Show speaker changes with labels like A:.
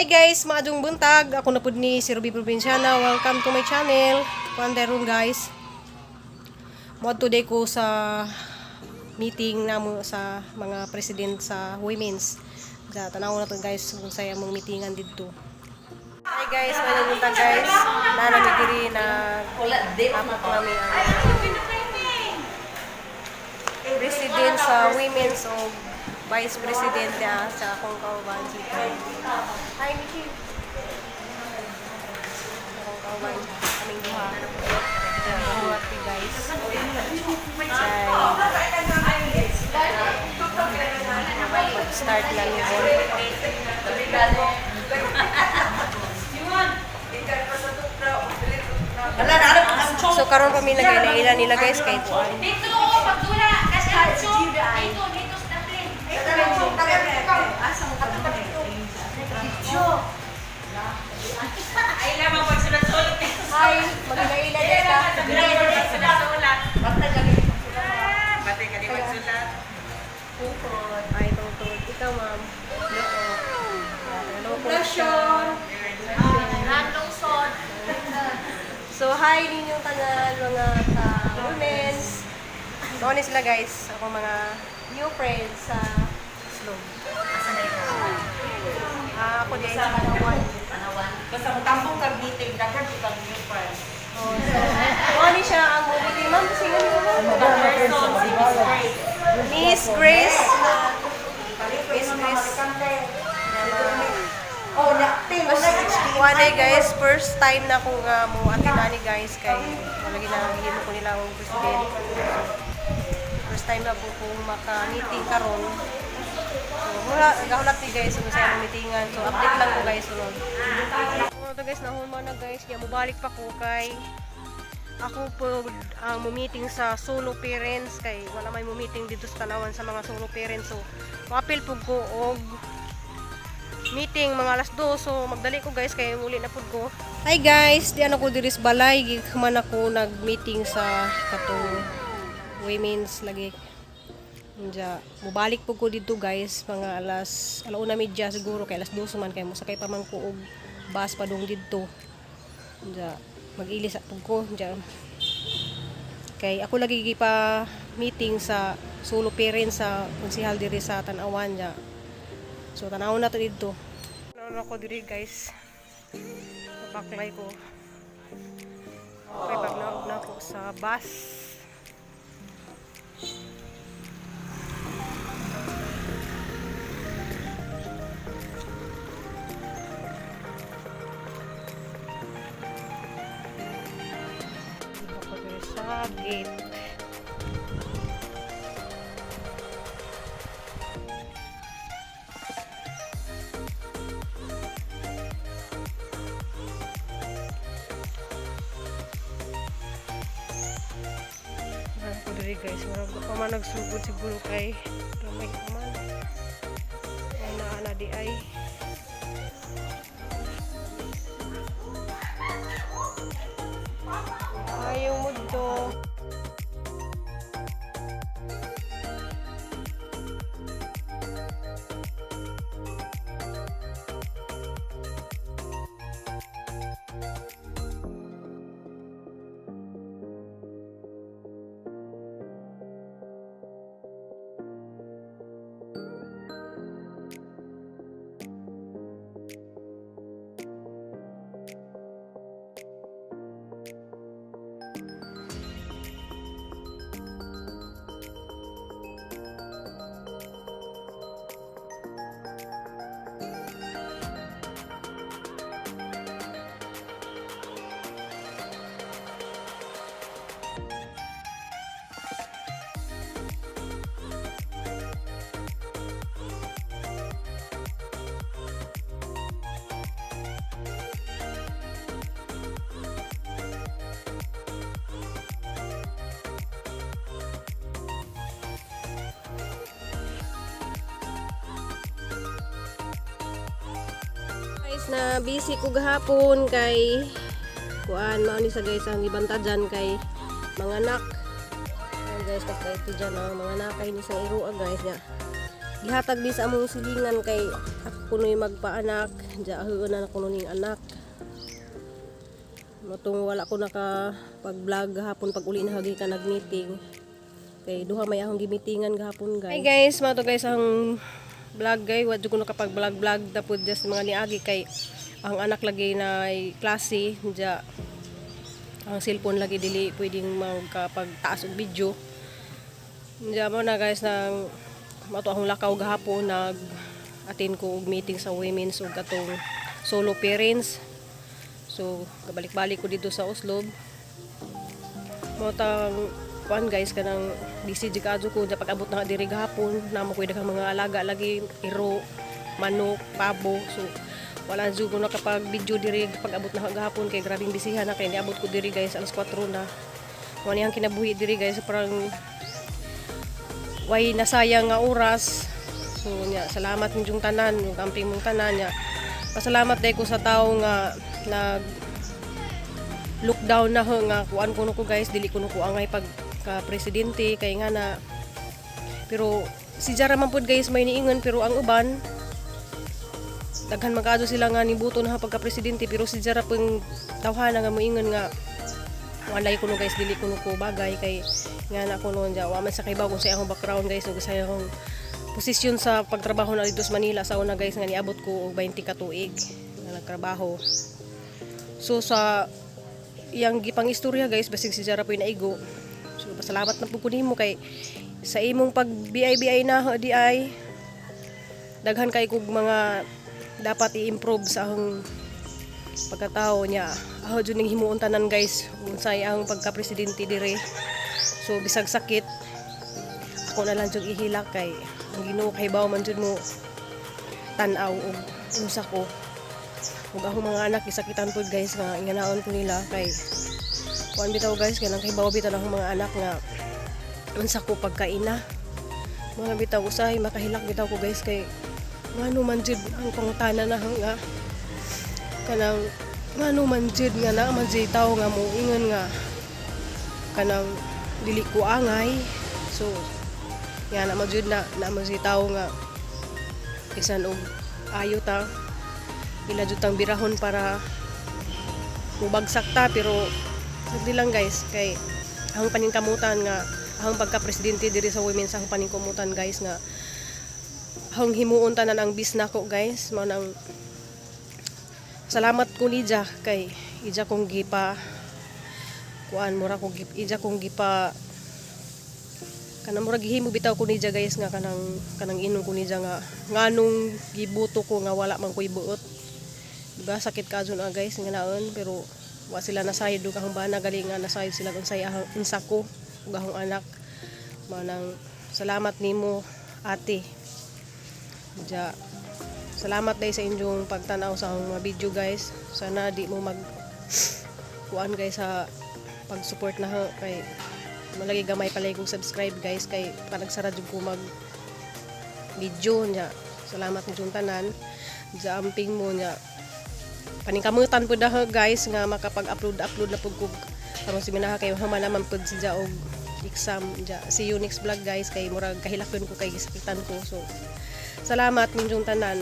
A: Hi guys, maadong buntag. Ako na pud ni si Probinsyana. Welcome to my channel. Panderon guys. Mo today ko sa meeting namo sa mga president sa women's. Sa tanaw na to guys kung saya mong meetingan didto. Hi guys, maadong buntag guys. Nanami diri na apat kami ang president sa women's o Vice Presidente sa akong kauban dito. Hi, Michi. Akong kauban. Kaming duha. Happy guys. Start na ni Bon. So karon kami nagay nila guys kay Tuan.
B: Dito, pagdula, kasi dito. Ay lamang pagsulat-sulat.
A: Hi, magila-ila din ka.
B: Pagsulat-sulat. Bate ka di magsulat.
A: Tungkod. Ay, tungkod. Ikaw, ma'am.
B: Impression. Random sod.
A: So, hi ninyong tanan mga women's. Noon sila guys. Ako mga new friends sa Sloan.
B: Asa na ito?
A: Ako din sa Panawan.
B: Basta matambong kag meeting, dagan kag new friends.
A: Oh, so, ano siya ang movie? Ma'am, sino niyo ba?
B: Person, si Miss Grace.
A: Miss Grace. Miss Grace.
B: Oh,
A: One guys, first time na akong mo attend ni guys kay malagi na himo ko nila ang president. First time na po kung maka-meeting karon. So, gahulat ni guys kung sa meetingan. So, update lang ko guys sunod. So, guys, nahulma na guys. Niya mubalik pa ko kay ako po ang meeting sa solo parents kay wala may meeting dito sa Tanawan sa mga solo parents. So, apil po ko og meeting mga alas 2. So, magdali ko guys kay muli na po ko. Hi guys, di ano ko diris balay. Gikaman ako nag-meeting sa katong women's lagi. Diya, mubalik po ko dito guys mga alas 1:30 siguro kay alas 2 man kay mo sakay pa man ko og bus padung dito. Diya, mag-ilis po ko diya. Kay ako lagi pa meeting sa solo parents sa konsehal diri sa Tanawan diya. So tanaw na to dito. Ano ko diri guys. Baklay ko. Okay, bagnaog na ko sa bus. Ako diri sa gate. Ako diri guys, marag pa man nagsugod siguro kay ramay pa man. Ay naana di ay. Ayaw mo to. Na busy ko gahapon kay kuan mao ni sa guys ang ibantajan kay mga anak. Ayan guys, kay ito dyan mga anak kay ni sa iruag guys ya. Gihatag di sa among silingan kay kuno'y magpaanak, diya na kuno ning anak. Matong wala ko naka pag-vlog hapon pag uli na hagi ka nag-meeting. Kay duha may akong gimitingan gahapon guys. Hi guys, mato guys ang vlog guys, wa jud ko nakapag-vlog tapos just mga niagi kay ang anak lagi na ay klase, diya ang cellphone lagi dili pwedeng magkapagtaas og video. Diya mo na guys nang mato akong lakaw gahapon nag-attend ko og meeting sa women's ug katong solo parents. So kabalik-balik ko dito sa Oslo. Mo tang kuan guys kanang busy jud kadto ko pag abot na diri gahapon namo ko daghang mga alaga lagi iro, manok, pabo. So wala jud ko nakapag video diri pag abot na gahapon kay grabing bisihan na kay niabot ko diri guys alas 4 na. Mo niyang kinabuhi diri guys parang way nasayang nga oras. So nya salamat ninyong tanan, yung amping mong tanan nya. Pasalamat day ko sa tao nga nag lockdown na ho nga kuan kuno ko guys dili kuno ko angay pag ka presidente kay nga na pero si Jara man pud guys may niingon pero ang uban daghan magado sila nga nibuto na pagka presidente pero si Jara pang tawhana nga moingon nga walay kuno guys dili kuno ko bagay kay nga na kuno ja wa man sa kaybaw kung sa akong background guys ug sa akong posisyon sa pagtrabaho na dito sa Manila sa una guys nga niabot ko og 20 ka tuig nga nagtrabaho. So sa iyang gipang istorya guys basig si Jara po'y naigo. So pasalamat na pud ko nimo kay sa imong pag BI na di ay daghan kay kog mga dapat i-improve sa akong pagkatao niya. Ako jud ning himuon tanan guys unsay ang pagka-presidente dire. So bisag sakit ako na lang jud ihilak kay ang Ginoo kay bawo man jud mo tan-aw og unsa ko. Ug akong mga anak gisakitan pud guys nga inganaon ko nila kay kuan bitaw guys kanang kay bawo bitaw akong mga anak nga unsa ko pagkaina. Mga bitaw usahay makahilak bitaw ko guys kay ngano man jud ang pangutana na nga kanang ngano man jud nga na man jud tawo nga mo ingon nga kanang dili ko angay. So nga na man jud na man jud tawo nga bisan og ayo ta ila jud tang birahon para mubagsak ta pero hindi lang guys kay ang paningkamutan nga ang pagka-presidente diri sa women sa paningkamutan guys nga ang himuon tanan ang bis nako guys mao nang salamat ko ni Ija kay ija kong gipa kuan mura ko ija kong gipa kanang mura gihimo bitaw ko ni Ija guys nga kanang inon ko ni Ija nga nganong gibuto ko nga wala man ko ibuot. Diba sakit ka dun guys nga naon pero wa sila nasayod ug akong bana galing nga nasayod sila unsay unsa ko ug akong anak. Mao nang salamat nimo ate. Ja salamat day sa inyong pagtanaw sa akong mga video guys. Sana di mo mag kuan guys sa pag-support na kay malagi gamay pala kong subscribe guys kay panagsara jud ko mag video nya. Salamat ninyong tanan. Ja amping mo nya paningkamutan pud daw guys nga makapag-upload na pud ko karon si minaha kay humanaman pud siya og exam ja. See you next vlog guys kay murag kahilakon ko kay gisakitan ko. So salamat ninyong tanan.